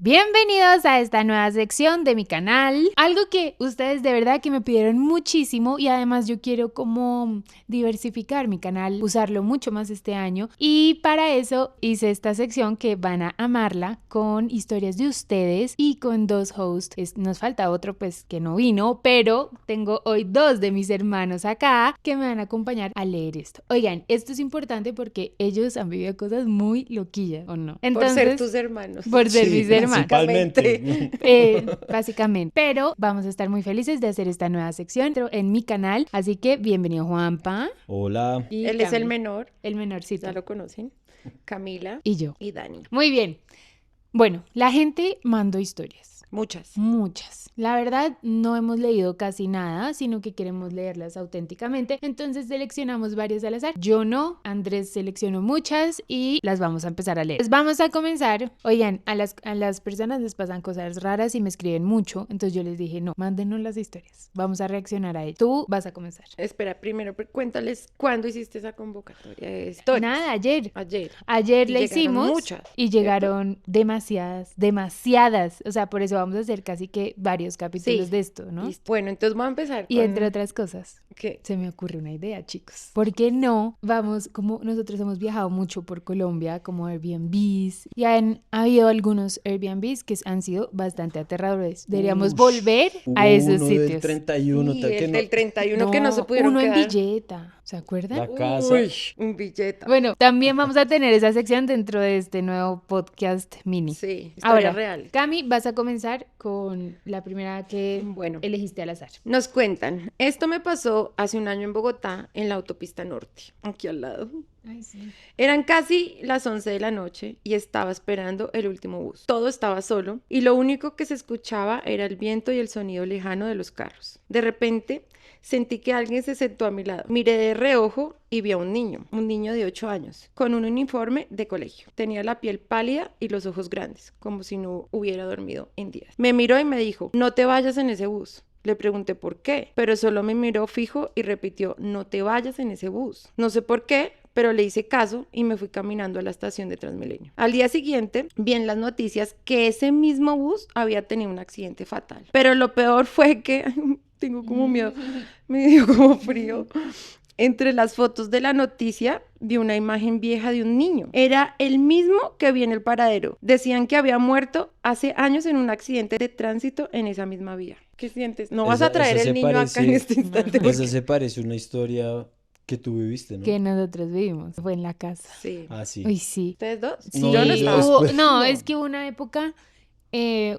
Bienvenidos a esta nueva sección de mi canal, algo que ustedes de verdad que me pidieron muchísimo y además yo quiero como diversificar mi canal, usarlo mucho más este año y para eso hice esta sección que van a amarla con historias de ustedes y con dos hosts. Nos falta otro pues que no vino, pero tengo hoy dos de mis hermanos acá que me van a acompañar a leer esto. Oigan, esto es importante porque ellos han vivido cosas muy loquillas, ¿o no? Entonces, por ser tus hermanos. Por ser mis hermanos. Principalmente. Básicamente. Pero vamos a estar muy felices de hacer esta nueva sección en mi canal. Así que bienvenido, Juanpa. Hola. Y él es el menor. El menorcito. Ya lo conocen. Camila. Y yo. Y Dani. Muy bien. Bueno, la gente mandó historias. Muchas. La verdad, no hemos leído casi nada, sino que queremos leerlas auténticamente. Entonces seleccionamos varias al azar. Yo no, Andrés seleccionó muchas y las vamos a empezar a leer. Pues vamos a comenzar. Oigan, a las personas les pasan cosas raras y me escriben mucho. Entonces yo les dije, no, mándenos las historias. Vamos a reaccionar a ellas. Tú vas a comenzar. Espera, primero cuéntales cuándo hiciste esa convocatoria de historias. Nada, ayer. Ayer la hicimos muchas, y llegaron demasiadas. O sea, por eso vamos a hacer casi que varios capítulos de esto, ¿no? Listo. Bueno, entonces vamos a empezar y entre otras cosas, ¿qué? Se me ocurre una idea, chicos. ¿Por qué no? Como nosotros hemos viajado mucho por Colombia, como Airbnbs, y han habido algunos Airbnbs que han sido bastante aterradores. Deberíamos volver a esos sitios. Del 31, sí, del 31 que no se pudieron uno quedar. en Villeta. ¿Se acuerdan? La casa. Uy, un Villeta. Bueno, también vamos a tener esa sección dentro de este nuevo podcast mini. Sí, historia Ahora, real. Cami, vas a comenzar con la primera que elegiste al azar. Nos cuentan, esto me pasó hace un año en Bogotá, en la autopista norte, aquí al lado. Ay, sí. Eran casi las 11 de la noche y estaba esperando el último bus. Todo estaba solo y lo único que se escuchaba era el viento y el sonido lejano de los carros. De repente sentí que alguien se sentó a mi lado. Miré de reojo y vi a un niño de 8 años, con un uniforme de colegio. Tenía la piel pálida y los ojos grandes, como si no hubiera dormido en días. Me miró y me dijo, no te vayas en ese bus. Le pregunté por qué, pero solo me miró fijo y repitió, no te vayas en ese bus. No sé por qué, pero le hice caso y me fui caminando a la estación de Transmilenio. Al día siguiente vi en las noticias que ese mismo bus había tenido un accidente fatal. Pero lo peor fue que, tengo como miedo, me dio como frío. Entre las fotos de la noticia vi una imagen vieja de un niño. Era el mismo que vi en el paradero. Decían que había muerto hace años en un accidente de tránsito en esa misma vía. ¿Qué sientes? No vas a traer el niño acá en este instante. Esa se parece a una historia que tú viviste, ¿no? Que nosotros vivimos. Fue en la casa. Sí. Ah, sí. Uy, sí. ¿Ustedes dos? Sí. No, yo no estaba. No, es que hubo una época...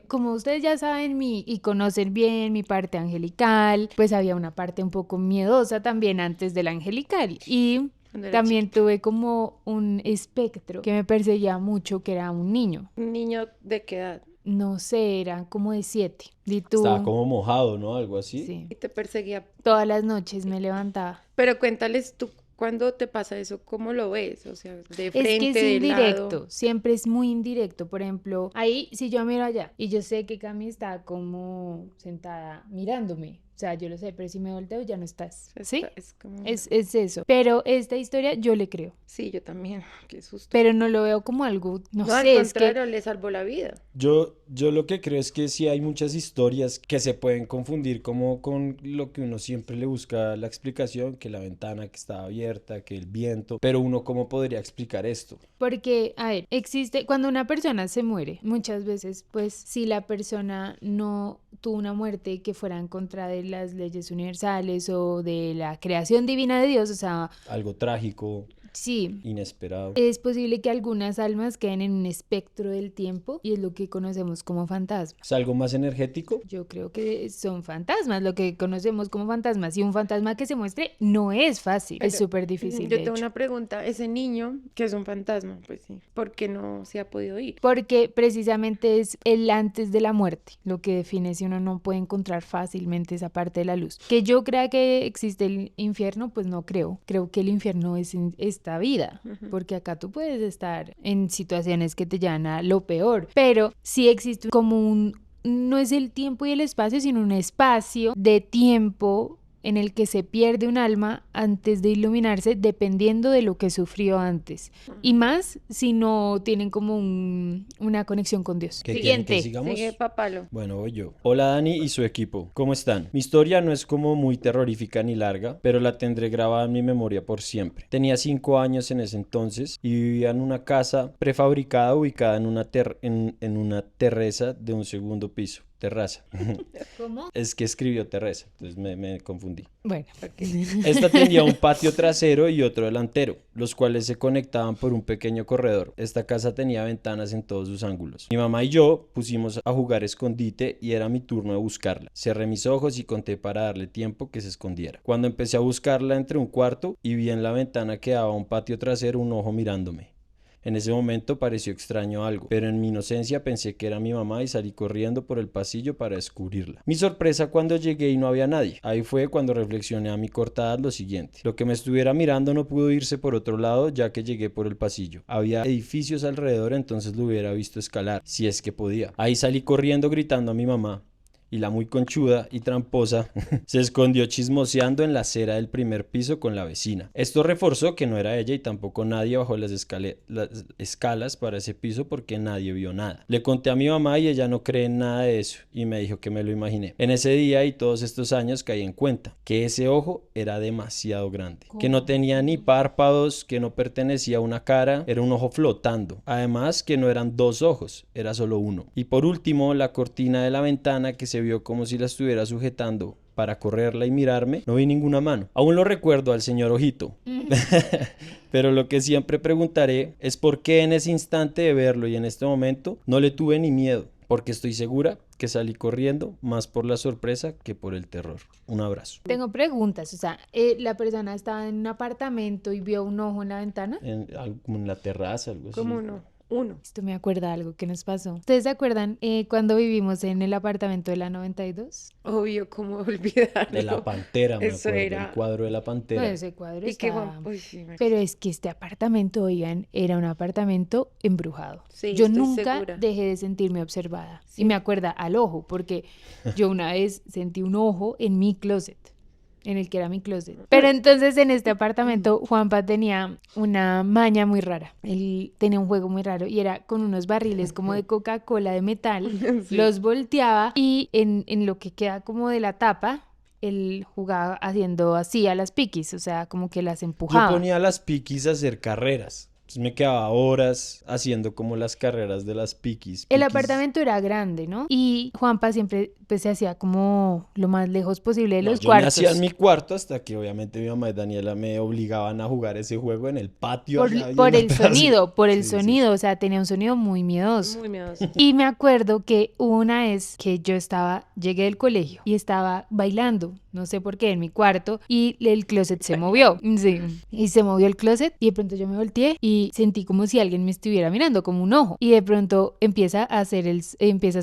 como ustedes ya saben y conocen bien mi parte angelical, pues había una parte un poco miedosa también antes del angelical y también tuve como un espectro que me perseguía mucho, que era un niño. ¿Un niño de qué edad? No sé, era como de 7. ¿Y tú? Estaba como mojado, ¿no? Algo así. Sí. Y te perseguía. Todas las noches me levantaba. Pero cuéntales tú, ¿cuándo te pasa eso? ¿Cómo lo ves? O sea, de frente, es que es de indirecto, lado. siempre es muy indirecto. Por ejemplo, ahí si yo miro allá y yo sé que Cami está como sentada mirándome, o sea, yo lo sé, pero si me volteo ya no estás, ¿sí? Es como... Es eso. Pero esta historia yo le creo. Sí, yo también, qué susto. Pero no lo veo como algo, no sé, al es contrario, le salvó la vida. Yo lo que creo es que sí hay muchas historias que se pueden confundir como con lo que uno siempre le busca la explicación, que la ventana que estaba abierta, que el viento, pero uno ¿cómo podría explicar esto? Porque, a ver, existe, cuando una persona se muere, muchas veces, pues, si la persona no tuvo una muerte que fuera en contra de las leyes universales o de la creación divina de Dios, o sea... Algo trágico. Sí. Inesperado. Es posible que algunas almas queden en un espectro del tiempo y es lo que conocemos como fantasmas. ¿Es algo más energético? Yo creo que son fantasmas, lo que conocemos como fantasmas. Y un fantasma que se muestre no es fácil, es súper difícil. Yo tengo una pregunta, ese niño que es un fantasma, pues sí, ¿por qué no se ha podido ir? Porque precisamente es el antes de la muerte, lo que define si uno no puede encontrar fácilmente esa parte de la luz. Que yo crea que existe el infierno, pues no creo. Creo que el infierno es esta vida, porque acá tú puedes estar en situaciones que te llevan a lo peor, pero sí existe como no es el tiempo y el espacio, sino un espacio de tiempo en el que se pierde un alma antes de iluminarse dependiendo de lo que sufrió antes. Y más si no tienen como una conexión con Dios. ¿Qué quieren que Siguiente. sigamos? Sigue Papalo. Bueno, voy yo. Hola Dani y su equipo, ¿cómo están? Mi historia no es como muy terrorífica ni larga, pero la tendré grabada en mi memoria por siempre. Tenía 5 años en ese entonces y vivía en una casa prefabricada ubicada en una terraza de un segundo piso. Terraza. ¿Cómo? Es que escribió terraza, entonces me confundí. Bueno. Esta tenía un patio trasero y otro delantero, los cuales se conectaban por un pequeño corredor. Esta casa tenía ventanas en todos sus ángulos. Mi mamá y yo pusimos a jugar escondite y era mi turno de buscarla. Cerré mis ojos y conté para darle tiempo que se escondiera. Cuando empecé a buscarla entre un cuarto y vi en la ventana que daba a un patio trasero un ojo mirándome. En ese momento pareció extraño algo, pero en mi inocencia pensé que era mi mamá y salí corriendo por el pasillo para descubrirla. Mi sorpresa cuando llegué y no había nadie. Ahí fue cuando reflexioné a mi corta edad lo siguiente: lo que me estuviera mirando no pudo irse por otro lado ya que llegué por el pasillo. Había edificios alrededor, entonces lo hubiera visto escalar, si es que podía. Ahí salí corriendo gritando a mi mamá. Y la muy conchuda y tramposa se escondió chismoseando en la acera del primer piso con la vecina. Esto reforzó que no era ella y tampoco nadie bajó las escalas para ese piso porque nadie vio nada. Le conté a mi mamá y ella no cree en nada de eso y me dijo que me lo imaginé. En ese día y todos estos años caí en cuenta que ese ojo era demasiado grande, que no tenía ni párpados, que no pertenecía a una cara, era un ojo flotando. Además que no eran dos ojos, era solo uno. Y por último, la cortina de la ventana que se vio como si la estuviera sujetando para correrla y mirarme, no vi ninguna mano. Aún lo recuerdo al señor Ojito. Pero lo que siempre preguntaré es por qué en ese instante de verlo y en este momento no le tuve ni miedo, porque estoy segura que salí corriendo más por la sorpresa que por el terror. Un abrazo. Tengo preguntas, o sea, la persona estaba en un apartamento y vio un ojo en la ventana. Como en la terraza, algo así. ¿Cómo no? Uno. Esto me acuerda algo que nos pasó. ¿Ustedes se acuerdan cuando vivimos en el apartamento de la 92? Obvio, ¿cómo olvidarlo? De la pantera, me Eso acuerdo, era. el cuadro de la pantera. Bueno, ese cuadro Y que está... Uy, sí, Pero es que este apartamento, oigan, era un apartamento embrujado. Sí, Yo estoy nunca segura. dejé de sentirme observada. Sí. Y me acuerda al ojo, porque yo una vez sentí un ojo en mi closet, en el que era mi closet. Pero entonces en este apartamento Juanpa tenía una maña muy rara. Él tenía un juego muy raro y era con unos barriles como de Coca-Cola de metal. Sí. Los volteaba y en lo que queda como de la tapa, él jugaba haciendo así a las piquis, o sea, como que las Yo empujaba. ponía a las piquis a hacer carreras. Entonces me quedaba horas haciendo como las carreras de las piquis. El apartamento era grande, ¿no? Y Juanpa siempre pues se hacía como lo más lejos posible de los Yo me cuartos. hacía en mi cuarto hasta que obviamente mi mamá y Daniela me obligaban a jugar ese juego en el patio. allá bien Por el atrás. sonido, Sí, sí. o sea, tenía un sonido muy miedoso. Muy miedoso. Y me acuerdo que una vez que llegué del colegio y estaba bailando, no sé por qué, en mi cuarto, y el closet se movió. Sí. Y se movió el closet y de pronto yo me volteé y sentí como si alguien me estuviera mirando, como un ojo. Y de pronto empieza a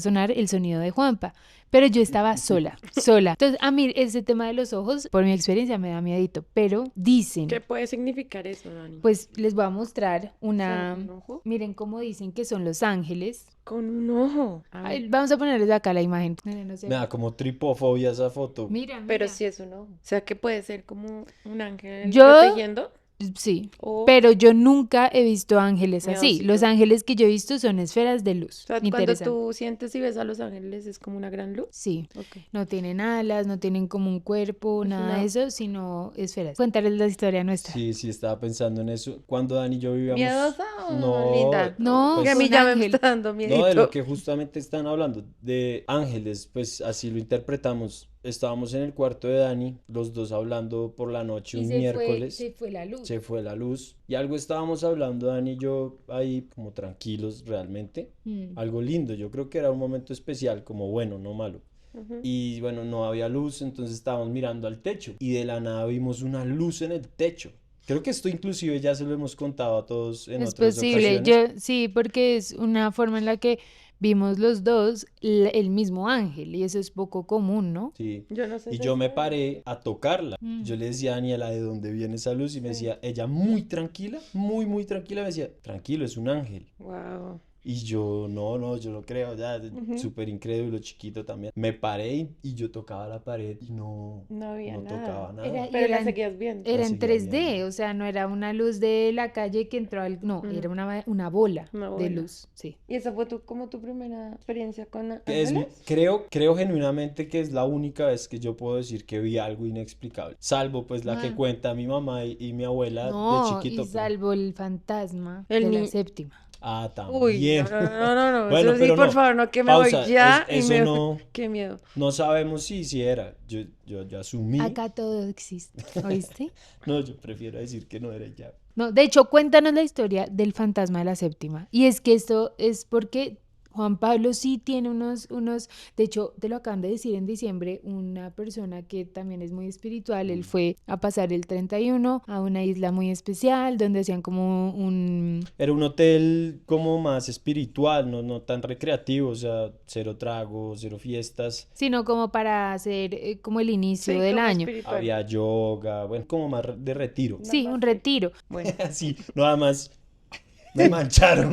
sonar el sonido de Juanpa. Pero yo estaba sola. Entonces, a mí ese tema de los ojos, por mi experiencia, me da miedito. Pero dicen, ¿Qué puede significar eso, Dani? pues les voy a mostrar una... ¿Un ojo? Miren cómo dicen que son los ángeles. Con un ojo. A ver. Ay, vamos a ponerles acá la imagen. No sé. Me da como tripofobia esa foto. Mira, Pero mira. sí es un ojo. O sea, que puede ser como un ángel Yo- protegiendo. Sí, O, pero yo nunca he visto ángeles así. Miedositos. Los ángeles que yo he visto son esferas de luz. o sea, cuando Interesante. tú sientes y ves a los ángeles es como una gran luz. Sí, Ok. no tienen alas, no tienen como un cuerpo, Es nada una- de eso, sino esferas. Cuéntales la historia nuestra. Sí, estaba pensando en eso. Cuando Dani y yo vivíamos... ¿Miedosa o No, linda? No, Porque a fue mí un ya me ángel. está dando miedo. No, de lo que justamente están hablando, de ángeles, pues así lo interpretamos. Estábamos en el cuarto de Dani, los dos hablando por la noche un miércoles. se fue la luz. Se fue la luz y algo estábamos hablando Dani y yo ahí como tranquilos realmente. Algo lindo, yo creo que era un momento especial, como bueno, no malo. Y bueno, no había luz, entonces estábamos mirando al techo y de la nada vimos una luz en el techo. Creo que esto inclusive ya se lo hemos contado a todos en Es otras posible, ocasiones. sí, porque es una forma en la que vimos los dos el mismo ángel y eso es poco común, ¿no? Sí. Yo no sé. Y de yo me eso. paré a tocarla. Mm. Yo le decía a Daniela de dónde viene esa luz y me decía, ella muy tranquila, muy tranquila, me decía, tranquilo, es un ángel. Wow. Y yo, yo no creo, ya, súper incrédulo, chiquito también. Me paré y yo tocaba la pared y no había nada. tocaba nada. Pero la seguías viendo. Era La en seguía 3D, viendo. o sea, no era una luz de la calle que entró al... No, era una bola Una de bola. luz, sí. ¿Y esa fue como tu primera experiencia con Es, ángeles? creo genuinamente que es la única vez que yo puedo decir que vi algo inexplicable. Salvo pues la que cuenta mi mamá y mi abuela de No, chiquito. y salvo el fantasma El de la ni- séptima. Ah, Uy, también. no. Bueno, Eso sí, pero por no. favor, no, que me Pausa. voy ya y Eso me... no, Qué miedo. no sabemos si era. Yo asumí. Acá todo existe, ¿oíste? No, yo prefiero decir que no era ya. No, de hecho, cuéntanos la historia del fantasma de la séptima. Y es que esto es porque Juan Pablo sí tiene de hecho, te lo acaban de decir en diciembre, una persona que también es muy espiritual, él fue a pasar el 31 a una isla muy especial donde hacían como Era un hotel como más espiritual, no tan recreativo, o sea, cero trago, cero fiestas. sino como para hacer como el inicio Sí, del como año. espiritual. Había yoga, bueno, como más de retiro. Sí, un retiro. Bueno, Así, nada más me mancharon.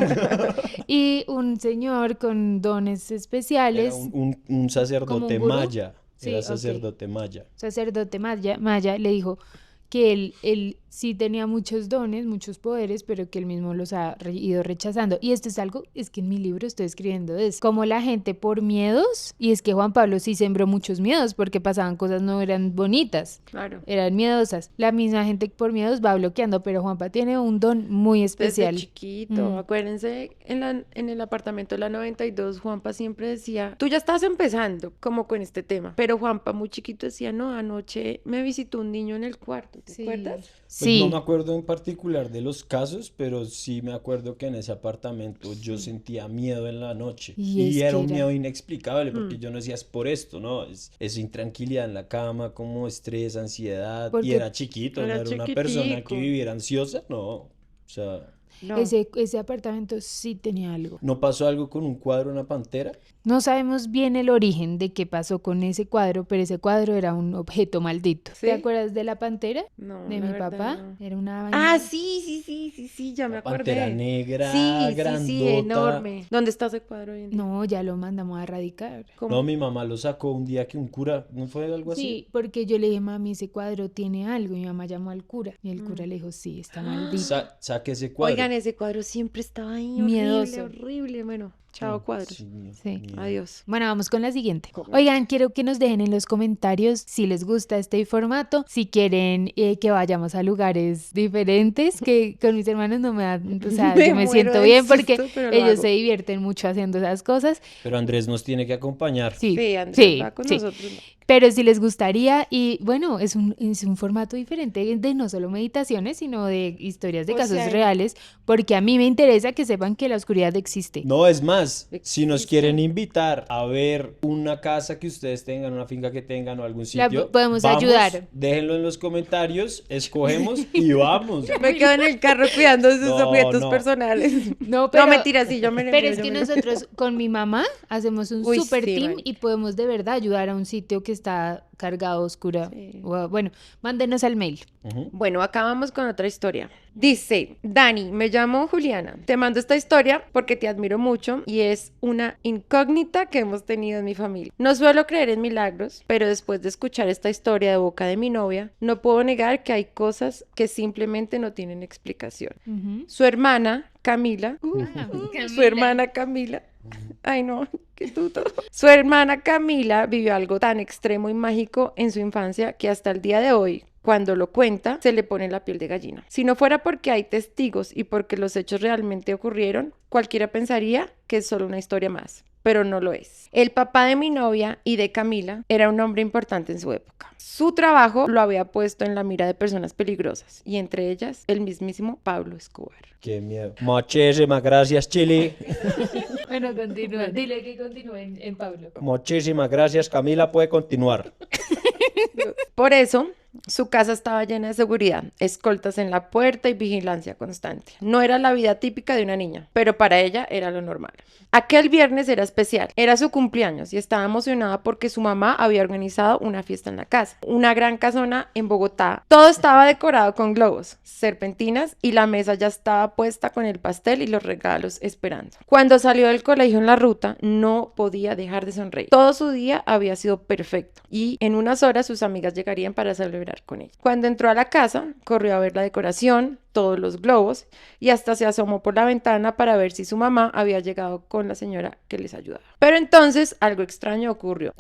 Y un señor con dones Era especiales, un como sacerdote un gurú. maya. Sí, Era ok. sacerdote maya. Sacerdote Maya le dijo que él sí tenía muchos dones, muchos poderes, pero que él mismo los ha ido rechazando. Y esto es que en mi libro estoy escribiendo de eso. Como la gente por miedos, y es que Juan Pablo sí sembró muchos miedos porque pasaban cosas no eran bonitas, claro. eran miedosas. La misma gente por miedos va bloqueando, pero Juanpa tiene un don muy especial. Desde chiquito, acuérdense, en el apartamento de la 92, Juanpa siempre decía, tú ya estás empezando como con este tema, pero Juanpa muy chiquito decía, no, anoche me visitó un niño en el cuarto, ¿te acuerdas? Pues Sí. no me acuerdo en particular de los casos, pero sí me acuerdo que en ese apartamento yo sentía miedo en la noche. Y es Y era que un era- miedo inexplicable porque yo no decía es por esto, ¿no? Es intranquilidad en la cama, como estrés, ansiedad. Y Porque era chiquito, no era era una persona que chiquitico. viviera ansiosa, no. O sea, No. Ese apartamento sí tenía algo. ¿no pasó algo con un cuadro, una pantera? No sabemos bien el origen de qué pasó con ese cuadro, pero ese cuadro era un objeto maldito. ¿Sí? ¿Te acuerdas de la pantera? No, De la mi verdad, papá. no. Era una vaina. Ah, sí, ya me La acordé. pantera negra, Sí, grandota. enorme. ¿Dónde está ese cuadro hoy en día? No, ya lo mandamos a erradicar. ¿Cómo? No, mi mamá lo sacó un día que un cura, ¿no fue algo así? Sí, porque yo le dije, mami, ese cuadro tiene algo. Y mi mamá llamó al cura. Y el cura le dijo, sí, está maldito. Saque ese cuadro. Oigan, ese cuadro siempre estaba ahí, Miedoso. horrible. Bueno, chao cuadros. Sí, Sí. miedo. Adiós. Bueno, vamos con la siguiente. Oigan, quiero que nos dejen en los comentarios si les gusta este formato, si quieren que vayamos a lugares diferentes, que con mis hermanos no me da, o sea, Me yo me muero siento del bien porque susto, pero lo ellos hago. se divierten mucho haciendo esas cosas. Pero Andrés nos tiene que acompañar. Sí, Sí, Andrés sí, va con sí. nosotros. ¿No? Pero si les gustaría, y bueno, es un formato diferente de no solo meditaciones, sino de historias de O casos sea, reales, porque a mí me interesa que sepan que la oscuridad existe. No, es más, si nos Existe. quieren invitar a ver una casa que ustedes tengan, una finca que tengan o algún La sitio, podemos vamos, ayudar. Déjenlo en los comentarios, escogemos y vamos. Me quedo en el carro cuidando sus No, objetos no. personales. No, No, mentira, sí, yo me lo Pero envío, es yo que me lo- nosotros con mi mamá hacemos un Uy, super sí, team marica. y podemos de verdad ayudar a un sitio que está cargado, oscura. Sí. Bueno, mándenos al mail. Ujú. Bueno, acá vamos con otra historia. Dice, Dani, me llamo Juliana. Te mando esta historia porque te admiro mucho y es una incógnita que hemos tenido en mi familia. No suelo creer en milagros, pero después de escuchar esta historia de boca de mi novia, no puedo negar que hay cosas que simplemente no tienen explicación. Ujú. Su hermana, Camila, su hermana Camila. Ay, no, qué tuto. Su hermana Camila vivió algo tan extremo y mágico en su infancia que hasta el día de hoy, cuando lo cuenta, se le pone la piel de gallina. Si no fuera porque hay testigos y porque los hechos realmente ocurrieron, cualquiera pensaría que es solo una historia más, pero no lo es. El papá de mi novia y de Camila era un hombre importante en su época. Su trabajo lo había puesto en la mira de personas peligrosas y entre ellas el mismísimo Pablo Escobar. Qué miedo. Muchísimas gracias, Chile. Bueno, continúa. Dile que continúe en Pablo. Muchísimas gracias, Camila, puede continuar. Por eso, su casa estaba llena de seguridad, escoltas en la puerta y vigilancia constante. No era la vida típica de una niña, pero para ella era lo normal. Aquel viernes era especial, era su cumpleaños y estaba emocionada porque su mamá había organizado una fiesta en la casa. Una gran casona en Bogotá. Todo estaba decorado con globos, serpentinas y la mesa ya estaba puesta con el pastel y los regalos esperando. Cuando salió del colegio en la ruta, no podía dejar de sonreír. Todo su día había sido perfecto y en unas horas sus amigas llegarían para celebrar con ella. Cuando entró a la casa, corrió a ver la decoración, todos los globos y hasta se asomó por la ventana para ver si su mamá había llegado con la señora que les ayudaba. Pero entonces algo extraño ocurrió.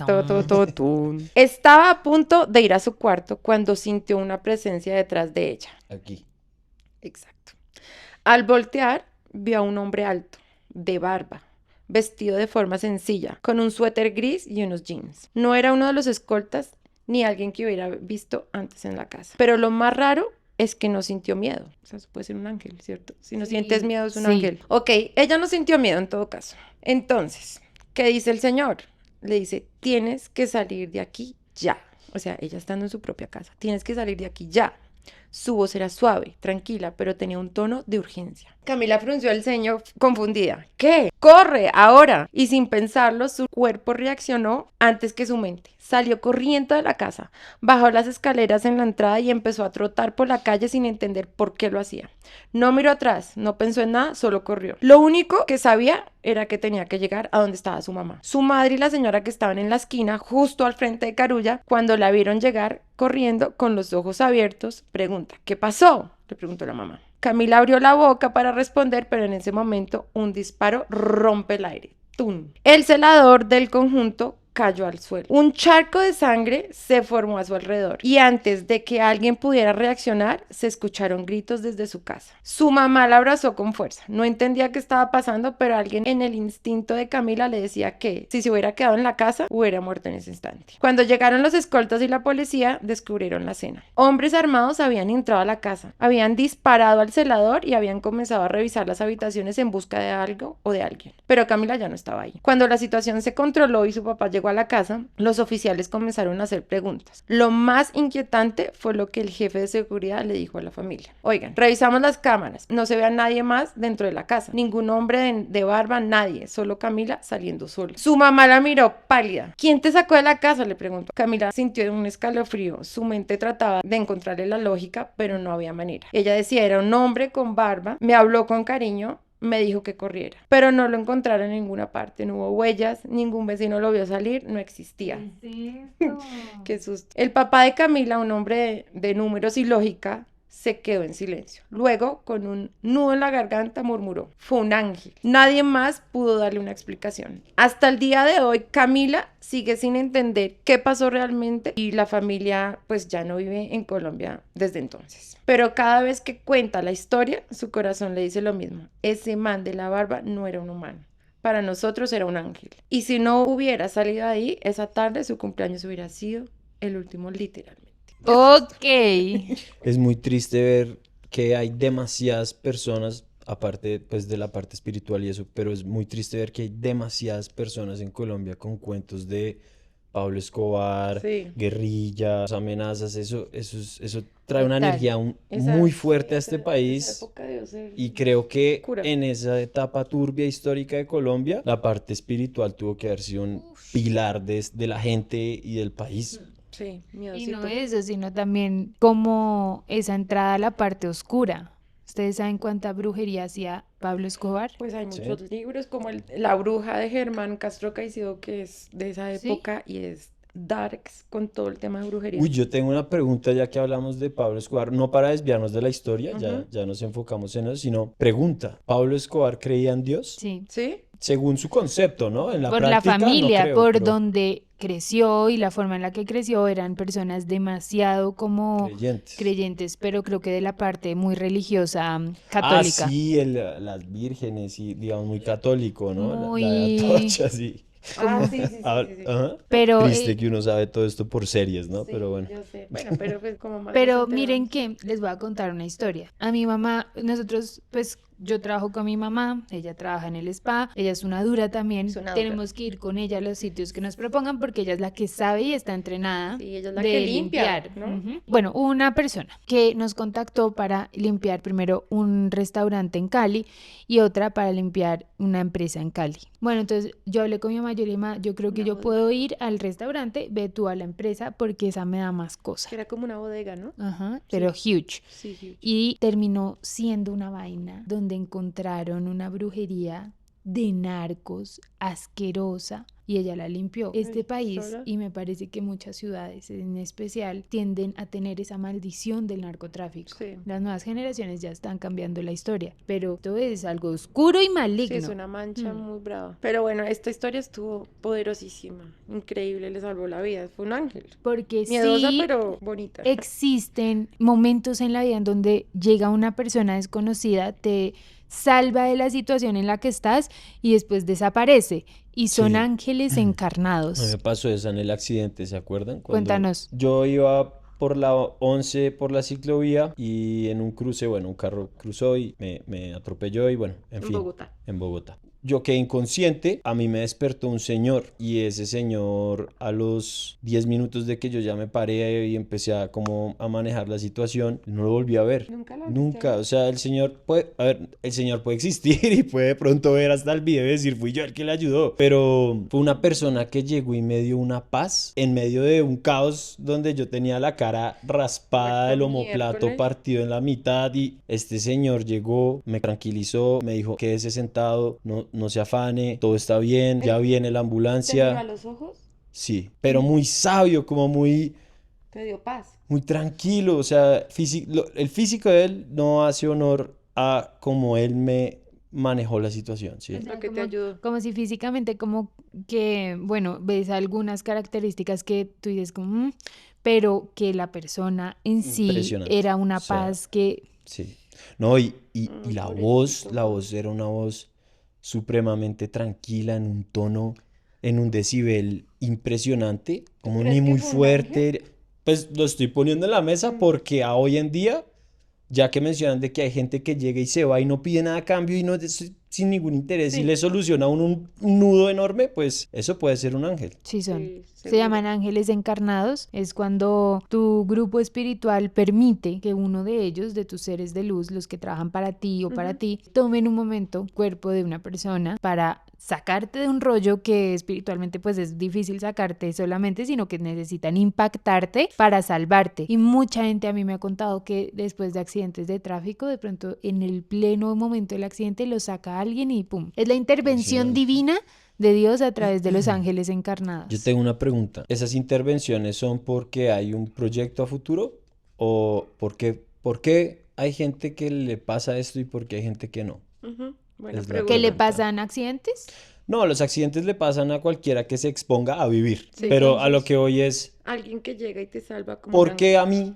Estaba a punto de ir a su cuarto cuando sintió una presencia detrás de ella. Aquí. Exacto. Al voltear, vio a un hombre alto, de barba, vestido de forma sencilla, con un suéter gris y unos jeans. No era uno de los escoltas ni alguien que hubiera visto antes en la casa. Pero lo más raro es que no sintió miedo. O sea, eso puede ser un ángel, ¿cierto? Si no sientes miedo es un ángel. Ok, ella no sintió miedo en todo caso. Entonces, ¿qué dice el señor? Le dice, tienes que salir de aquí ya. O sea, ella estando en su propia casa. Tienes que salir de aquí ya. Su voz era suave, tranquila, pero tenía un tono de urgencia. Camila frunció el ceño confundida. ¿Qué? ¡Corre! ¡Ahora! Y sin pensarlo, su cuerpo reaccionó antes que su mente. Salió corriendo de la casa, bajó las escaleras en la entrada y empezó a trotar por la calle sin entender por qué lo hacía. No miró atrás, no pensó en nada, solo corrió. Lo único que sabía era que tenía que llegar a donde estaba su mamá. Su madre y la señora que estaban en la esquina, justo al frente de Carulla, cuando la vieron llegar corriendo con los ojos abiertos, pregunta, ¿qué pasó? Le preguntó la mamá. Camila abrió la boca para responder, pero en ese momento un disparo rompe el aire. ¡Tum! El celador del conjunto cayó al suelo. Un charco de sangre se formó a su alrededor y antes de que alguien pudiera reaccionar, se escucharon gritos desde su casa. Su mamá la abrazó con fuerza. No entendía qué estaba pasando, pero alguien en el instinto de Camila le decía que si se hubiera quedado en la casa, hubiera muerto en ese instante. Cuando llegaron los escoltas y la policía, descubrieron la escena. Hombres armados habían entrado a la casa, habían disparado al celador y habían comenzado a revisar las habitaciones en busca de algo o de alguien. Pero Camila ya no estaba ahí. Cuando la situación se controló y su papá llegó a la casa, los oficiales comenzaron a hacer preguntas. Lo más inquietante fue lo que el jefe de seguridad le dijo a la familia. Oigan, revisamos las cámaras, no se ve a nadie más dentro de la casa, ningún hombre de barba, nadie, solo Camila saliendo sola. Su mamá la miró pálida. ¿Quién te sacó de la casa?, le preguntó. Camila sintió un escalofrío, su mente trataba de encontrarle la lógica, pero no había manera. Ella decía, era un hombre con barba, me habló con cariño, me dijo que corriera, pero no lo encontraron en ninguna parte, no hubo huellas, ningún vecino lo vio salir, no existía. ¿Qué es esto? Qué susto. El papá de Camila, un hombre de números y lógica, se quedó en silencio. Luego, con un nudo en la garganta, murmuró, fue un ángel. Nadie más pudo darle una explicación. Hasta el día de hoy, Camila sigue sin entender qué pasó realmente y la familia pues ya no vive en Colombia desde entonces. Pero cada vez que cuenta la historia, su corazón le dice lo mismo. Ese man de la barba no era un humano. Para nosotros era un ángel. Y si no hubiera salido ahí, esa tarde su cumpleaños hubiera sido el último literalmente. Ok. Es muy triste ver que hay demasiadas personas, aparte pues de la parte espiritual y eso, pero es muy triste ver que hay demasiadas personas en Colombia con cuentos de Pablo Escobar, Sí. guerrillas, amenazas, eso trae una Total. energía Esa- muy fuerte a esa- este esa país. época debió ser Y creo que oscura. en esa etapa turbia histórica de Colombia, la parte espiritual tuvo que haber sido un pilar de la gente y del país. Sí, Y miedosito. no eso, sino también como esa entrada a la parte oscura. ¿Ustedes saben cuánta brujería hacía Pablo Escobar? Pues hay Sí. muchos libros como La bruja de Germán Castro Caicedo, que es de esa ¿Sí? época y es darks con todo el tema de brujería. Uy, yo tengo una pregunta ya que hablamos de Pablo Escobar, no para desviarnos de la historia, Ujú. ya nos enfocamos en eso, sino pregunta, ¿Pablo Escobar creía en Dios? Sí. ¿Sí? Según su concepto, ¿no? En la Por la práctica no familia, creo, por pero donde creció y la forma en la que creció, eran personas demasiado como creyentes. creyentes, pero creo que de la parte muy religiosa, Ah, católica. sí, las vírgenes, y digamos muy católico, ¿no? La de Muy- Atocha, sí. Ah, sí, sí, sí, Ah, sí, sí. ajá. Pero, Triste que uno sabe todo esto por series, ¿no? Sí, Pero bueno. yo sé. Bueno, pero pues como más Pero nos miren enteramos. que les voy a contar una historia. A mi mamá, nosotros pues yo trabajo con mi mamá, ella trabaja en el spa, ella es una dura también, Es una dura. tenemos que ir con ella a los sitios que nos propongan porque ella es la que sabe y está entrenada Sí, ella es la de que limpia, ¿no? Ujú. Bueno, hubo una persona que nos contactó para limpiar primero un restaurante en Cali y otra para limpiar una empresa en Cali. Bueno, entonces yo hablé con mi mamá, yo le dije, "Ma, yo creo que Una yo bodega. puedo ir al restaurante, ve tú a la empresa porque esa me da más cosas." Que era como una bodega, ¿no? Ajá, pero huge. Sí, huge. Y terminó siendo una vaina donde encontraron una brujería de narcos asquerosa y ella la limpió. Este Ay, país, ¿sola? y me parece que muchas ciudades en especial, tienden a tener esa maldición del narcotráfico. Sí. Las nuevas generaciones ya están cambiando la historia, pero todo es algo oscuro y maligno. Sí, es una mancha Mm. muy brava. Pero bueno, esta historia estuvo poderosísima, increíble, le salvó la vida. Fue un ángel. Porque Miedosa, sí pero bonita. existen momentos en la vida en donde llega una persona desconocida, te salva de la situación en la que estás y después desaparece. Y son Sí. ángeles A mí encarnados. me pasó eso en el accidente, ¿se acuerdan? Cuéntanos. Yo iba por la 11 por la ciclovía y en un cruce, bueno, un carro cruzó y me atropelló y bueno, en En fin, Bogotá. en Bogotá. Yo quedé inconsciente, a mí me despertó un señor y ese señor a los 10 minutos de que yo ya me paré y empecé a como a manejar la situación, no lo volví a ver. Nunca lo volviste Nunca, a ver. o sea, el señor puede, a ver, el señor puede existir y puede de pronto ver hasta el video y decir, fui yo el que le ayudó, pero fue una persona que llegó y me dio una paz en medio de un caos donde yo tenía la cara raspada, el Muerto omoplato miércoles. partido en la mitad y este señor llegó, me tranquilizó, me dijo, quédese sentado, no se afane, todo está bien, ya viene la ¿Te miró a ambulancia. los ojos? Sí, pero muy sabio, como muy Te dio paz. muy tranquilo, o sea, el físico de él no hace honor a cómo él me manejó la situación, ¿sí? O sea, Lo que te como, ayudó. como si físicamente, como que, bueno, ves algunas características que tú dices como, pero que la persona en sí Impresionante. era una O sea, paz que Sí. No, y Ay, la pobrecito. voz era una voz supremamente tranquila, en un tono, en un decibel impresionante, como crees ni que muy fue un fuerte. Pues lo estoy poniendo en la mesa porque a hoy en día, ya que mencionan de que hay gente que llega y se va y no pide nada a cambio y no sin ningún interés y Sí. le soluciona a uno un nudo enorme, pues eso puede ser un ángel. sí son. Sí, Se seguro. llaman ángeles encarnados. Es cuando tu grupo espiritual permite que uno de ellos, de tus seres de luz, los que trabajan para ti o para Ujú. ti, tomen un momento cuerpo de una persona para sacarte de un rollo que espiritualmente pues es difícil sacarte solamente, sino que necesitan impactarte para salvarte. Y mucha gente a mí me ha contado que después de accidentes de tráfico, de pronto en el pleno momento del accidente lo saca alguien y pum. Es la intervención Impresionante. divina de Dios a través de los ángeles encarnados. Yo tengo una pregunta. ¿Esas intervenciones son porque hay un proyecto a futuro? ¿O por qué hay gente que le pasa esto y por qué hay gente que no? Ujú. Buena Es la pregunta. ¿Qué le pregunta. pasan accidentes? No, los accidentes le pasan a cualquiera que se exponga a vivir. Sí, Pero a lo entonces, que hoy es, alguien que llega y te salva como ¿por un qué ángel. a mí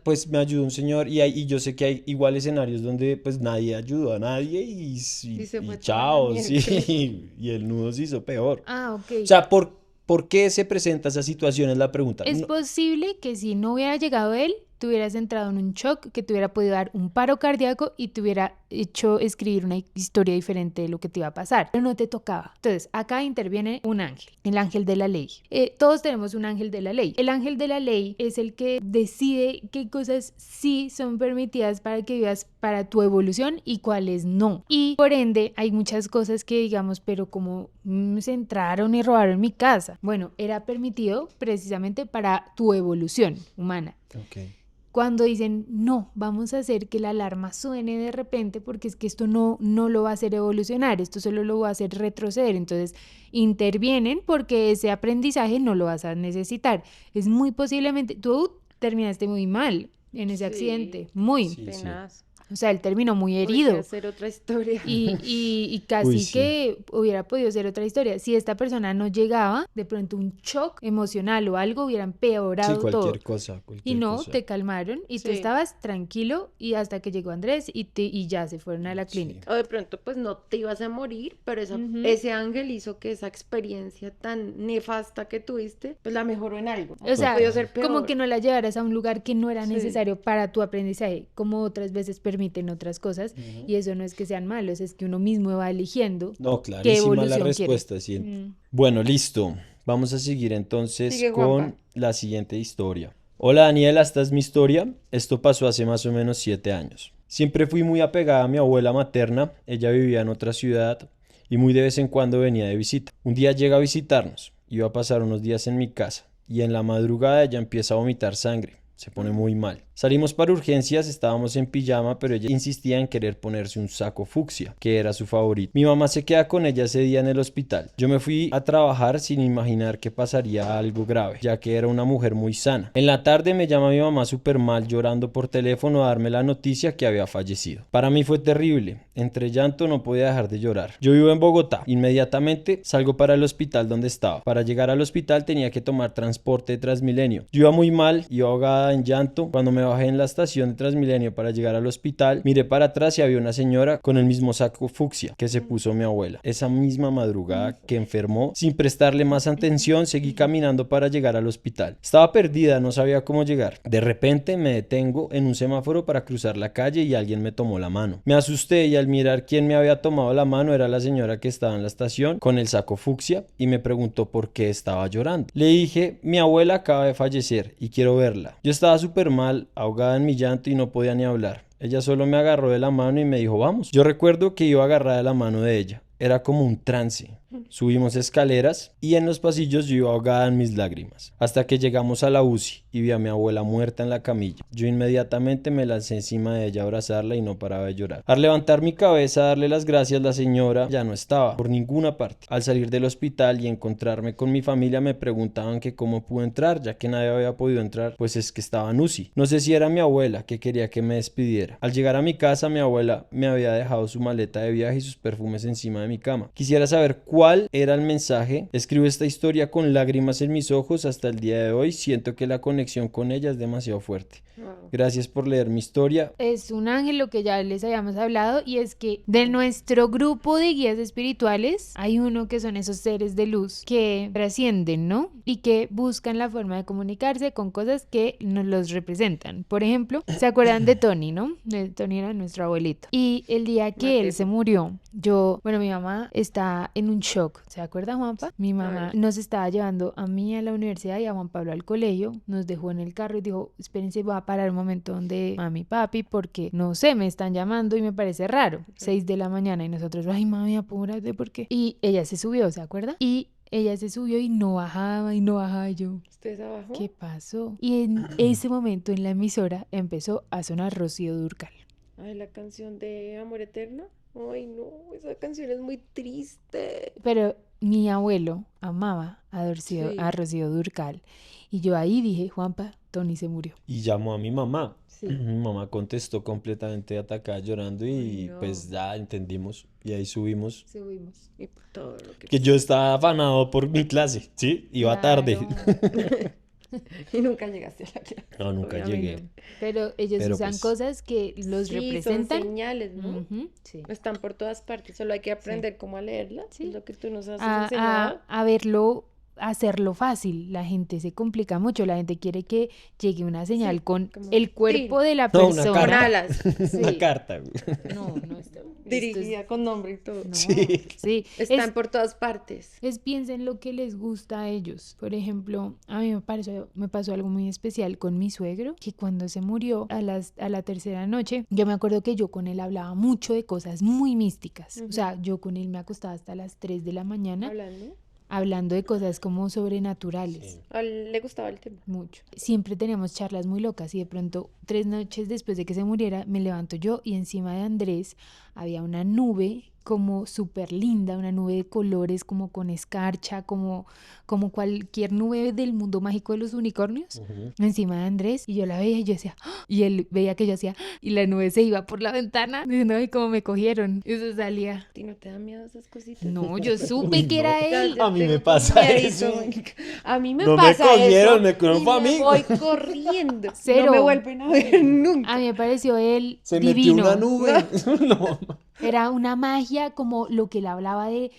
pues me ayudó un señor y yo sé que hay igual escenarios donde pues nadie ayudó a nadie Y se fue toda la chao, sí, miércoles. y el nudo se hizo peor. Ah, ok. O sea, ¿por qué se presenta esa situación? Es la pregunta. Es No- posible que si no hubiera llegado él, te hubieras entrado en un shock que te hubiera podido dar un paro cardíaco y te hubiera hecho escribir una historia diferente de lo que te iba a pasar, pero no te tocaba. Entonces, acá interviene un ángel, el ángel de la ley. Todos tenemos un ángel de la ley. El ángel de la ley es el que decide qué cosas sí son permitidas para que vivas para tu evolución y cuáles no. Y por ende, hay muchas cosas que digamos, pero como se entraron y robaron mi casa. Bueno, era permitido precisamente para tu evolución humana. Ok. Cuando dicen, no, vamos a hacer que la alarma suene de repente porque es que esto no lo va a hacer evolucionar, esto solo lo va a hacer retroceder. Entonces intervienen porque ese aprendizaje no lo vas a necesitar. Es muy posiblemente, tú terminaste muy mal en ese Sí. accidente, muy. Sí. Tenaz. O sea, él terminó muy Podría herido. ser otra historia. Y casi Uy, sí. que hubiera podido ser otra historia. Si esta persona no llegaba, de pronto un shock emocional o algo hubiera Sí, empeorado todo. cualquier cosa, Y cualquier no, cosa. te calmaron y tú Sí. estabas tranquilo y hasta que llegó Andrés y ya se fueron a la Sí. clínica. O de pronto, pues no te ibas a morir, pero Ujú. ese ángel hizo que esa experiencia tan nefasta que tuviste, pues la mejoró en algo. O sea, Podía ser peor. como que no la llevaras a un lugar que no era Sí. necesario para tu aprendizaje, como otras veces permiten otras cosas y eso no es que sean malos, es que uno mismo va eligiendo No, qué clarísima la evolución respuesta, quiere. sí. Bueno, listo. Vamos a seguir entonces Sigue, con Juanpa. la siguiente historia. Hola Daniela, esta es mi historia. Esto pasó hace más o menos 7 años. Siempre fui muy apegada a mi abuela materna. Ella vivía en otra ciudad y muy de vez en cuando venía de visita. Un día llega a visitarnos. Iba a pasar unos días en mi casa y en la madrugada ella empieza a vomitar sangre. Se pone muy mal. Salimos para urgencias, estábamos en pijama, pero ella insistía en querer ponerse un saco fucsia, que era su favorito. Mi mamá se queda con ella ese día en el hospital. Yo me fui a trabajar sin imaginar que pasaría algo grave, ya que era una mujer muy sana. En la tarde me llama mi mamá súper mal, llorando por teléfono a darme la noticia que había fallecido. Para mí fue terrible. Entre llanto no podía dejar de llorar. Yo vivo en Bogotá. Inmediatamente salgo para el hospital donde estaba. Para llegar al hospital tenía que tomar transporte de Transmilenio. Yo iba muy mal, iba ahogada en llanto. Cuando me bajé en la estación de Transmilenio para llegar al hospital, miré para atrás y había una señora con el mismo saco fucsia que se puso mi abuela. Esa misma madrugada que enfermó, sin prestarle más atención, seguí caminando para llegar al hospital. Estaba perdida, no sabía cómo llegar. De repente me detengo en un semáforo para cruzar la calle y alguien me tomó la mano. Me asusté y al mirar quién me había tomado la mano era la señora que estaba en la estación con el saco fucsia y me preguntó por qué estaba llorando. Le dije, mi abuela acaba de fallecer y quiero verla. Yo estaba súper mal, ahogada en mi llanto y no podía ni hablar. Ella solo me agarró de la mano y me dijo, vamos. Yo recuerdo que iba agarrada de la mano de ella. Era como un trance. Subimos escaleras y en los pasillos yo iba ahogada en mis lágrimas. Hasta que llegamos a la UCI y vi a mi abuela muerta en la camilla. Yo inmediatamente me lancé encima de ella a abrazarla y no paraba de llorar. Al levantar mi cabeza a darle las gracias, la señora ya no estaba por ninguna parte. Al salir del hospital y encontrarme con mi familia me preguntaban que cómo pude entrar, ya que nadie había podido entrar, pues es que estaba en UCI. No sé si era mi abuela que quería que me despidiera. Al llegar a mi casa, mi abuela me había dejado su maleta de viaje y sus perfumes encima de mi cama. Quisiera saber cuál era el mensaje. Escribo esta historia con lágrimas en mis ojos hasta el día de hoy. Siento que la conexión con ella es demasiado fuerte. Wow. Gracias por leer mi historia. Es un ángel, lo que ya les habíamos hablado, y es que de nuestro grupo de guías espirituales hay uno que son esos seres de luz que trascienden, ¿no? Y que buscan la forma de comunicarse con cosas que nos los representan. Por ejemplo, ¿se acuerdan de Tony, no? Tony era nuestro abuelito. Y el día que él se murió, mi mamá está en un shock. ¿Se acuerda, Juanpa? Mi mamá nos estaba llevando a mí a la universidad y a Juan Pablo al colegio. Nos dejó en el carro y dijo, espérense, voy a parar un momento donde mami, papi, porque no sé, me están llamando y me parece raro. 6 de la mañana y nosotros, ay mami, apúrate, ¿por qué? Y ella se subió, ¿se acuerda? Y ella se subió y no bajaba y yo, ¿Ustedes abajo? ¿qué pasó? Y en ese momento en la emisora empezó a sonar Rocío Dúrcal. Ay, la canción de Amor Eterno. Ay, no, esa canción es muy triste. Pero mi abuelo amaba a Sí. Rocío Dúrcal. Y yo ahí dije, Juanpa, Tony se murió. Y llamó a mi mamá. Sí. Mi mamá contestó completamente atacada llorando y Ay, no. pues ya entendimos y ahí subimos. Subimos. Y por todo lo que... Que yo estaba afanado por mi clase, ¿sí? Iba tarde. Y nunca llegaste a la clase. No, nunca obviamente. llegué. Pero ellos Pero, usan pues, cosas que los Sí, representan. son señales, ¿no? Ujú, sí. Están por todas partes, solo hay que aprender cómo a leerlas. Sí. Es lo que tú nos has a, enseñado. a verlo, hacerlo fácil. La gente se complica mucho. La gente quiere que llegue una señal Sí, con como el cuerpo tin. de la No, una persona. Con carta. alas, Sí. Una carta, güey. No, esto dirigida con nombre y todo. No, Sí. sí. Están por todas partes. Piensen lo que les gusta a ellos. Por ejemplo, a mí me pasó algo muy especial con mi suegro, que cuando se murió a la tercera noche, yo me acuerdo que yo con él hablaba mucho de cosas muy místicas. O sea, yo con él me acostaba hasta las 3 de la mañana hablando de cosas como sobrenaturales. Sí. A él le gustaba el tema. Mucho. Siempre teníamos charlas muy locas y de pronto 3 noches después de que se muriera me levanto yo y encima de Andrés había una nube como súper linda, una nube de colores como con escarcha, como cualquier nube del mundo mágico de los unicornios, encima de Andrés, y yo la veía y yo decía, ¡ah! Y él veía que yo hacía, ¡ah! Y la nube se iba por la ventana, diciendo, ay, cómo me cogieron, y eso salía. ¿A ti no te da miedo esas cositas? No, yo supe Uy, que no. era él. Ya A mí tengo me pasa miedito. eso. A mí me No me pasa cogieron, eso. me cogieron y fue a me mí. voy corriendo. Cero. No me vuelven a ver nunca. A mí me pareció él Se metió divino. una nube. No. Era una magia como lo que él hablaba de,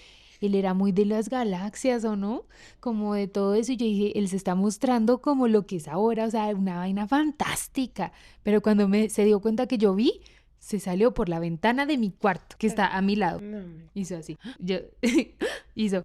él era muy de las galaxias, ¿o no? Como de todo eso. Y yo dije, él se está mostrando como lo que es ahora, o sea, una vaina fantástica. Pero cuando se dio cuenta que yo vi, se salió por la ventana de mi cuarto, que está a mi lado. No, Hizo así. Yo, hizo.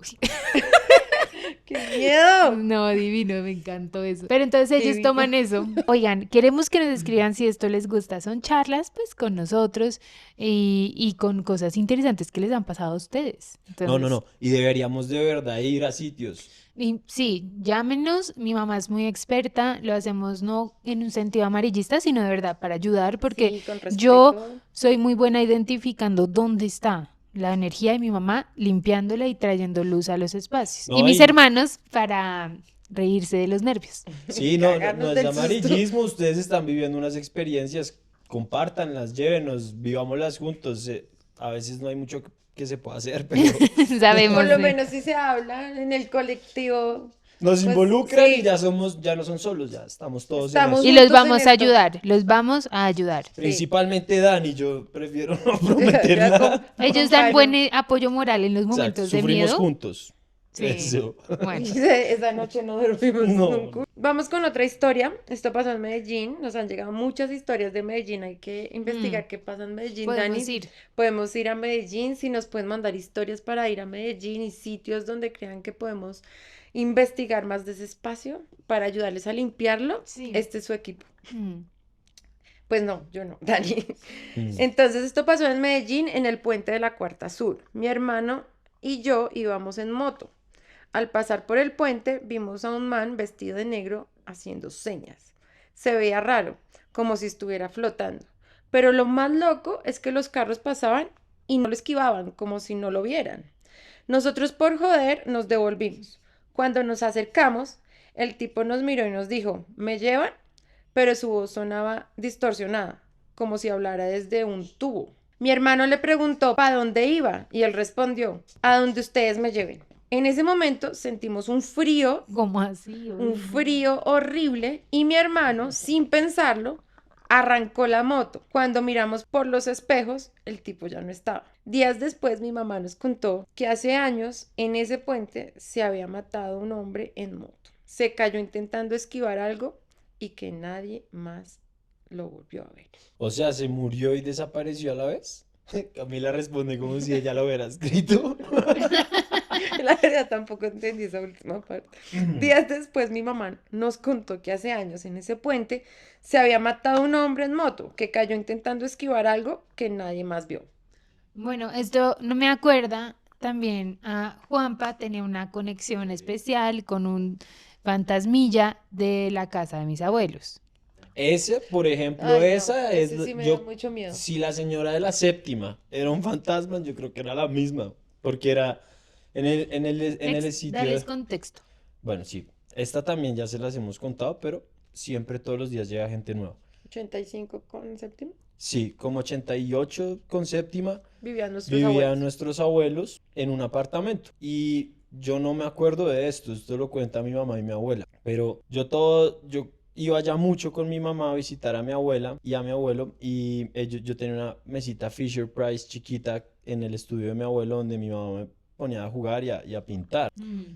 ¡qué miedo! No, divino, me encantó eso. Pero entonces ellos Divino. toman eso. Oigan, queremos que nos escriban si esto les gusta. Son charlas, pues, con nosotros y con cosas interesantes que les han pasado a ustedes. Entonces, Y deberíamos de verdad ir a sitios. Y sí, llámenos, mi mamá es muy experta, lo hacemos no en un sentido amarillista, sino de verdad para ayudar, porque Sí, con yo respeto. soy muy buena identificando dónde está la energía de mi mamá, limpiándola y trayendo luz a los espacios. No, Y mis y- hermanos para reírse de los nervios. Sí, no, Cagarnos no es del susto. amarillismo, ustedes están viviendo unas experiencias, compártanlas, llévenos, vivámoslas juntos. A veces no hay mucho que se pueda hacer, pero Sabemos. Por lo sí. menos si se habla en el colectivo. nos Pues, involucran sí. y ya no son solos, ya estamos todos Estamos en Y eso. los juntos en vamos a esto. ayudar, los vamos a ayudar. Principalmente Dani, yo prefiero no prometer nada. Ellos dan buen apoyo moral en los Exacto, momentos de sufrimos miedo. juntos. Sí. Eso. Bueno. Esa noche no dormimos No. nunca. Vamos con otra historia. Esto pasó en Medellín. Nos han llegado muchas historias de Medellín. Hay que investigar qué pasa en Medellín, Podemos Dani. ir. Podemos ir a Medellín. Si nos pueden mandar historias para ir a Medellín y sitios donde crean que podemos investigar más de ese espacio para ayudarles a limpiarlo. Sí. Este es su equipo. Mm. Pues no, yo no, Dani. Mm. Entonces esto pasó en Medellín en el puente de la Cuarta Sur. Mi hermano y yo íbamos en moto. Al pasar por el puente vimos a un man vestido de negro haciendo señas. Se veía raro, como si estuviera flotando. Pero lo más loco es que los carros pasaban y no lo esquivaban, como si no lo vieran. Nosotros por joder nos devolvimos. Cuando nos acercamos, el tipo nos miró y nos dijo, ¿me llevan? Pero su voz sonaba distorsionada, como si hablara desde un tubo. Mi hermano le preguntó ¿para dónde iba? Y él respondió, a donde ustedes me lleven. En ese momento sentimos un frío ¿Cómo así? horrible y mi hermano, sin pensarlo, arrancó la moto. Cuando miramos por los espejos, el tipo ya no estaba. Días después mi mamá nos contó que hace años en ese puente se había matado un hombre en moto. Se cayó intentando esquivar algo y que nadie más lo volvió a ver. O sea, ¿se murió y desapareció a la vez? Camila responde como si ella lo hubiera escrito. La verdad tampoco entendí esa última parte. Días después mi mamá nos contó que hace años en ese puente se había matado un hombre en moto que cayó intentando esquivar algo que nadie más vio. Bueno, esto no me acuerda. También a Juanpa tenía una conexión especial con un fantasmilla de la casa de mis abuelos. Ese, por ejemplo, Ay, no, esa es... ese sí me yo, da mucho miedo. si la señora de la séptima era un fantasma, yo creo que era la misma. Porque era en el sitio... Dales contexto. Bueno, sí, esta también ya se las hemos contado, pero siempre todos los días llega gente nueva. 85 con séptimo. Sí, como 88 con séptima Vivían nuestros vivían abuelos. nuestros abuelos en un apartamento. Y yo no me acuerdo de esto lo cuenta mi mamá y mi abuela. Pero yo iba ya mucho con mi mamá a visitar a mi abuela y a mi abuelo. Y yo tenía una mesita Fisher Price chiquita en el estudio de mi abuelo donde mi mamá me ponía a jugar y a pintar.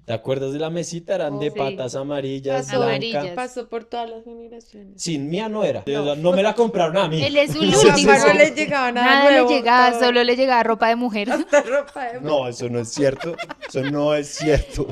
¿Te acuerdas de la mesita? Eran de Sí. patas amarillas, Pasó, blanca. Amarillas. pasó por todas las generaciones. Sí, mía no era. No. No me la compraron a mí. Él es un A Entonces, último. papá no le llegaba nada Nada nuevo, le llegaba, todo. solo le llegaba ropa de mujer. Hasta ropa de No, eso no es cierto. Eso no es cierto.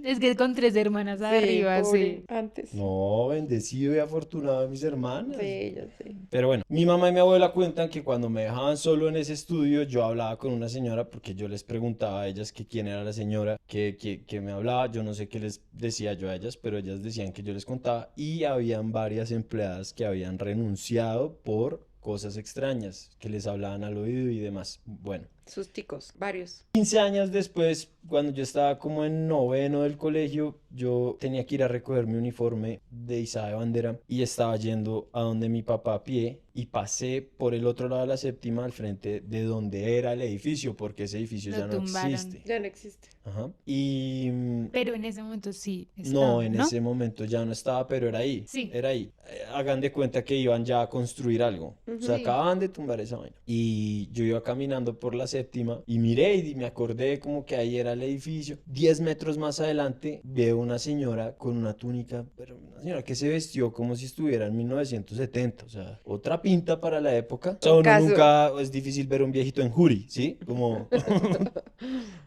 Es que con 3 hermanas Sí, arriba, pobre, sí. antes. No, bendecido y afortunado de mis hermanas. Sí, yo sé. Pero bueno, mi mamá y mi abuela cuentan que cuando me dejaban solo en ese estudio, yo hablaba con una señora porque yo les preguntaba a ellas que quién era la señora que me hablaba. Yo no sé qué les decía yo a ellas, pero ellas decían que yo les contaba y habían varias empleadas que habían renunciado por cosas extrañas, que les hablaban al oído y demás. Bueno. Sus ticos, varios. 15 años después, cuando yo estaba como en noveno del colegio, yo tenía que ir a recoger mi uniforme de izada de bandera y estaba yendo a donde mi papá a pie y pasé por el otro lado de la séptima al frente de donde era el edificio, porque ese edificio Lo ya no tumbaron. existe. Ya no existe. Ajá. Y Pero en ese momento sí no, estaba, en ¿no? ese momento ya no estaba, pero era ahí. Sí. Era ahí. Hagan de cuenta que iban ya a construir algo. O sea, Sí. acababan de tumbar esa vaina. Y yo iba caminando por la séptima y miré y me acordé como que ahí era el edificio. 10 metros más adelante veo una señora con una túnica, pero una señora que se vestió como si estuviera en 1970, o sea, otra pinta para la época. O sea, uno Caso. nunca, es difícil ver un viejito en jury, ¿sí? Como...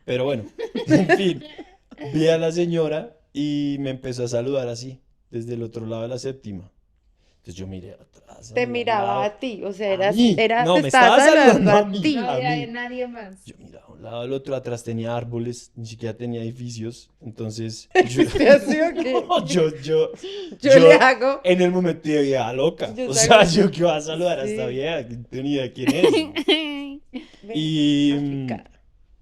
Pero bueno, en fin, vi a la señora y me empezó a saludar así, desde el otro lado de la séptima. Entonces yo miré atrás. Te al miraba lado. a ti, o sea, A mí. No, te me estaba estaba saludando a a mí. ti. No A había mí. nadie más. Yo miraba a un lado, al otro, atrás tenía árboles, ni siquiera tenía edificios. Entonces, ¿Te así o qué? yo Yo le hago. en el momento de vieja loca. Yo O salgo- sea, yo que iba a saludar a esta Sí. vieja, que no tenía ni idea quién es. Ven, Y, África,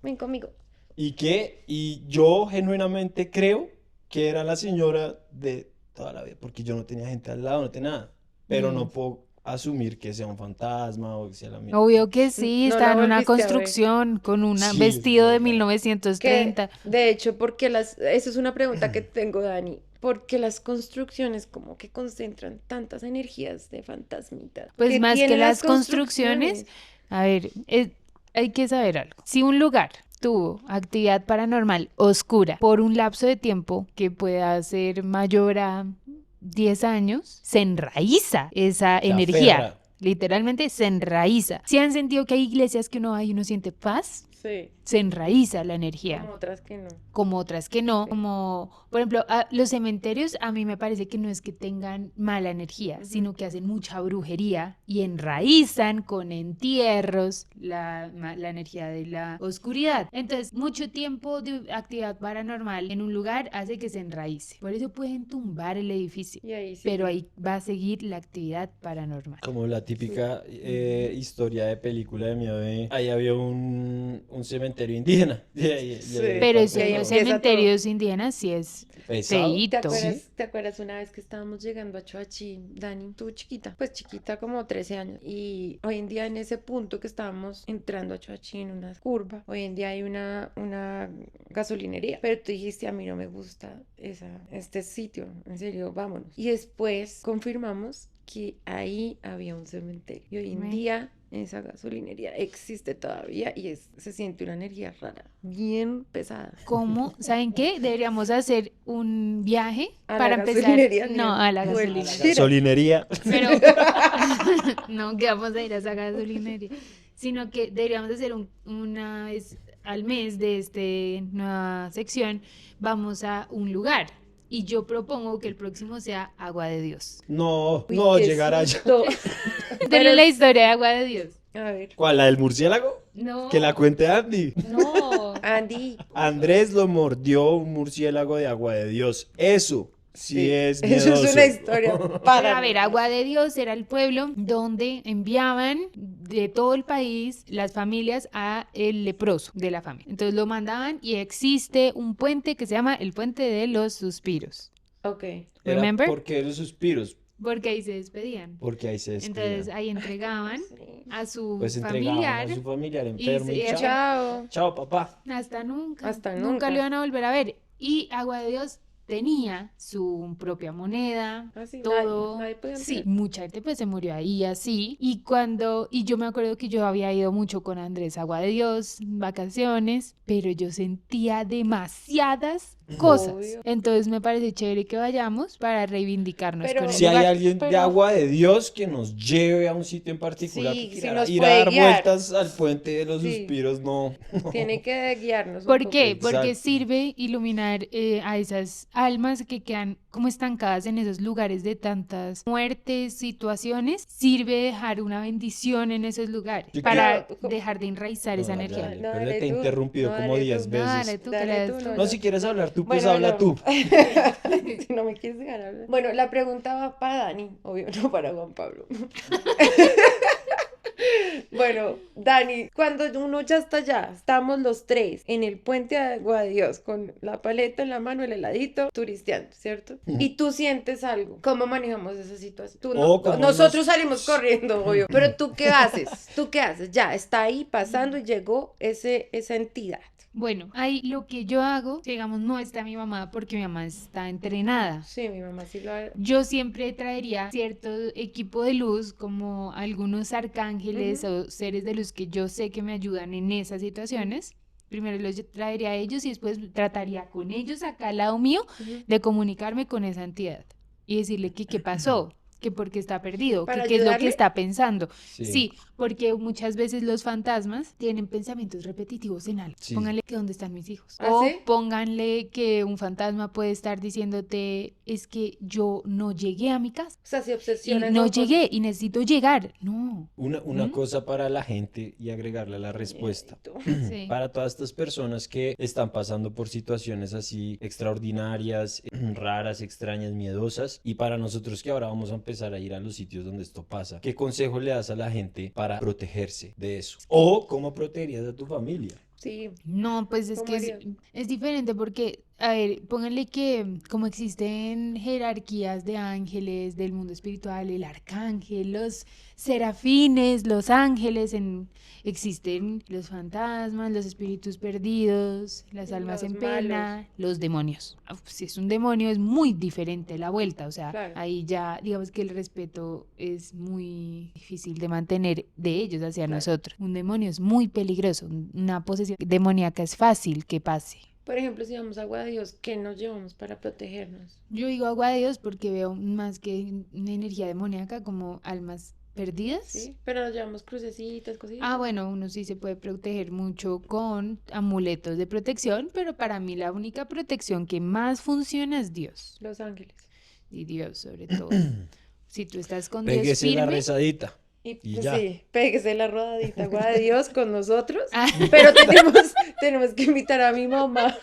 ven conmigo. y yo genuinamente creo que era la señora de toda la vida, porque yo no tenía gente al lado, no tenía nada. Pero no puedo asumir que sea un fantasma o que sea la misma. Obvio que sí, No está la en una volviste a ver. construcción con un Sí, vestido de es verdad. 1930. De hecho, porque eso es una pregunta que tengo, Dani. Porque las construcciones como que concentran tantas energías de fantasmita. Pues ¿Qué más que tienen las construcciones, a ver, hay que saber algo. Si un lugar tuvo actividad paranormal oscura por un lapso de tiempo que pueda ser mayor a 10 años, se enraiza esa Se energía. aferra. Literalmente se enraiza. Si han sentido que hay iglesias que uno va y uno siente paz, Sí, se enraiza la energía. como otras que no. Como otras que no, como por ejemplo los cementerios a mí me parece que no es que tengan mala energía, sino que hacen mucha brujería y enraizan con entierros la energía de la oscuridad. Entonces mucho tiempo de actividad paranormal en un lugar hace que se enraice, por eso pueden tumbar el edificio, Y ahí sí. pero ahí va a seguir la actividad paranormal. Como la típica historia de película de miedo de... Ahí había un cementerio indígena. Pero ahí eso en los empieza cementerios indígenas sí es pesado. feíto. ¿Te acuerdas una vez que estábamos llegando a Choachí, Dani? Tú chiquita, pues chiquita como 13 años. Y hoy en día en ese punto que estábamos entrando a Choachí en una curva, hoy en día hay una gasolinería. Pero tú dijiste, a mí no me gusta este sitio, en serio, vámonos. Y después confirmamos que ahí había un cementerio. Y hoy en día esa gasolinería existe todavía y se siente una energía rara, bien pesada. ¿Cómo? ¿Saben qué? Deberíamos hacer un viaje ¿A la para empezar. gasolinería? No, a la O el gasolinería. Tira. Gasolinería. Pero no que vamos a ir a esa gasolinería, sino que deberíamos hacer una vez al mes de esta nueva sección, vamos a un lugar. Y yo propongo que el próximo sea Agua de Dios. No, Uy, no qué llegar allá. susto. Pero la historia de Agua de Dios. A ver, ¿Cuál? ¿La del murciélago? No. Que la cuente Andy. No. Andy, Andrés lo mordió un murciélago de Agua de Dios. Eso sí es eso miedoso. es una historia para A ver, Agua de Dios era el pueblo donde enviaban de todo el país las familias a el leproso de la familia. Entonces lo mandaban y existe un puente que se llama el Puente de los Suspiros. Ok. Era Remember? porque los suspiros, Porque ahí se despedían. porque ahí se despedían. Entonces ahí entregaban Sí. a su Pues entregaban familiar a su familiar y enfermo y, se- chao. Chao. Chao, papá. hasta nunca. Hasta Nunca nunca. lo iban a volver a ver. Y Agua de Dios tenía su propia moneda, Ah, sí, todo. nadie podía Sí, entrar. mucha gente pues se murió ahí así. Y yo me acuerdo que yo había ido mucho con Andrés a Agua de Dios, vacaciones, pero yo sentía demasiadas cosas. Obvio. Entonces me parece chévere que vayamos para reivindicarnos Pero- con el Si hay lugar. alguien de pero- Agua de Dios que nos lleve a un sitio en particular, Sí, que sí quiera nos ir a puede dar guiar. vueltas al puente de los Sí. suspiros, no. Tiene que guiarnos un ¿Por poco. qué? Porque Exacto. sirve iluminar a esas almas que quedan como estancadas en esos lugares de tantas muertes, situaciones. Sirve dejar una bendición en esos lugares Yo para creo- dejar de enraizar esa dale, energía. dale, No, pero dale te he tú, interrumpido no, como dale 10 tú. veces. Dale tú, que Dale eres tú, tú. no, No, yo- si quieres hablar tú, pues Bueno, habla no. tú. Si no me quieres dejar hablar. Bueno, la pregunta va para Dani, obvio, no para Juan Pablo. Bueno, Dani, cuando uno ya está allá, estamos los tres en el puente de Agua de Dios con la paleta en la mano, el heladito, turisteando, ¿cierto? Y tú sientes algo. ¿Cómo manejamos esa situación? Tú no- Oh, ¿cómo nosotros nos- salimos corriendo, obvio. Pero tú qué haces? ¿Tú qué haces? Ya, está ahí pasando y llegó esa entidad. Bueno, ahí lo que yo hago, digamos, no está mi mamá porque mi mamá está entrenada. Sí, mi mamá sí lo ha... Yo siempre traería cierto equipo de luz, como algunos arcángeles o seres de luz que yo sé que me ayudan en esas situaciones. Primero los traería a ellos y después trataría con ellos acá al lado mío de comunicarme con esa entidad y decirle que qué pasó, que por qué está perdido, que ¿Para qué es lo que ayudarle? está pensando. Sí. Sí, porque muchas veces los fantasmas tienen pensamientos repetitivos en algo. Sí. Pónganle que dónde están mis hijos. ¿Ah, O sí? pónganle que un fantasma puede estar diciéndote, es que yo no llegué a mi casa. O sea, se Y obsesionan no con cosas. llegué y necesito llegar. No. Una cosa para la gente y agregarle a la respuesta. Sí. Para todas estas personas que están pasando por situaciones así extraordinarias, raras, extrañas, miedosas, y para nosotros que ahora vamos a empezar a ir a los sitios donde esto pasa, ¿qué consejo le das a la gente para protegerse de eso? ¿O cómo protegerías a tu familia? Sí, No, pues es ¿cómo que harías? es diferente porque, a ver, pónganle que como existen jerarquías de ángeles del mundo espiritual, el arcángel, los serafines, los ángeles, existen los fantasmas, los espíritus perdidos, las Y almas los en pena, los demonios. Si es un demonio es muy diferente la vuelta, o sea, Claro. ahí ya digamos que el respeto es muy difícil de mantener de ellos hacia Claro. nosotros. Un demonio es muy peligroso, una posesión demoníaca es fácil que pase. Por ejemplo, si vamos a Agua de Dios, ¿qué nos llevamos para protegernos? Yo digo agua de Dios porque veo más que una energía demoníaca como almas perdidas. Sí, pero nos llevamos crucecitas, cositas. Ah, bueno, uno sí se puede proteger mucho con amuletos de protección, pero para mí la única protección que más funciona es Dios. Los ángeles. Y Dios sobre todo. Si tú estás con Dios Péguese la firme, rezadita. Y Y pues ya. sí, péguese la rodadita, Agua de Dios con nosotros. Ah. Pero tenemos que invitar a mi mamá.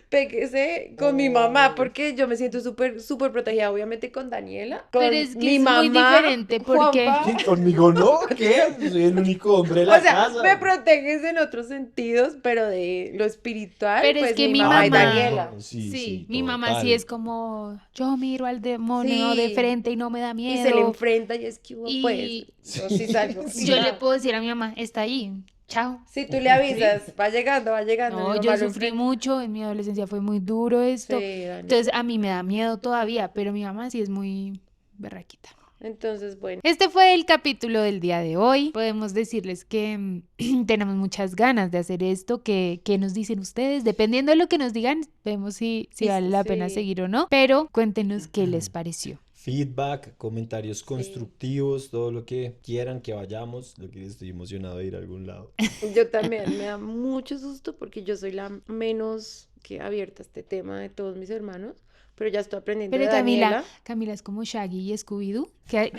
Péguese con mi mamá, porque yo me siento súper protegida, obviamente con Daniela. Con Pero es que mi es muy mamá, diferente porque- Juanpa. ¿Quién? ¿Conmigo no? ¿Qué? Soy el único hombre de la O sea, casa. me proteges en otros sentidos, pero de lo espiritual, Pero pues es que mi mamá y mamá- Daniela. sí, mi mamá total. sí es como, yo miro al demonio Sí. de frente y no me da Y se le miedo. enfrenta y es que hubo, Y- pues, yo sí salgo. Yo le puedo decir a mi mamá, está ahí, chao. Si tú le avisas, va llegando, mi No, mamá yo lo sufrí enfrenta. mucho, en mi adolescencia fue muy duro esto. Sí, Dani. Entonces a mí me da miedo todavía, pero mi mamá sí es muy berraquita. Entonces, bueno, Este fue el capítulo del día de hoy. Podemos decirles que tenemos muchas ganas de hacer esto. ¿Qué nos dicen ustedes? Dependiendo de lo que nos digan, vemos si Sí, vale la pena sí. seguir o no. Pero cuéntenos qué les pareció. Feedback, comentarios constructivos, todo lo que quieran que vayamos. Lo que estoy emocionado de ir a algún lado. yo también me da mucho susto porque yo soy la menos que abierta a este tema de todos mis hermanos, pero ya estoy aprendiendo Pero de Daniela. Camila es como Shaggy y Scooby-Doo,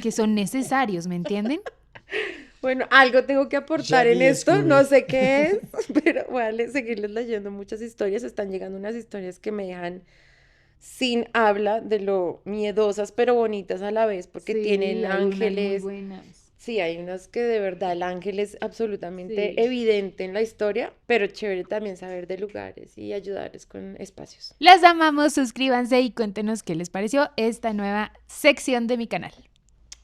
que son necesarios, ¿me entienden? Bueno, algo tengo que aportar Shaggy en y esto, Scooby. no sé qué es, pero voy a seguirles leyendo muchas historias. Están llegando unas historias que me dejan sin habla de lo miedosas, pero bonitas a la vez, porque Sí, tienen hay unas muy ángeles. buenas. Sí, hay unas que de verdad el ángel es absolutamente Sí. evidente en la historia, pero chévere también saber de lugares y ayudarles con espacios. Las amamos, suscríbanse y cuéntenos qué les pareció esta nueva sección de mi canal.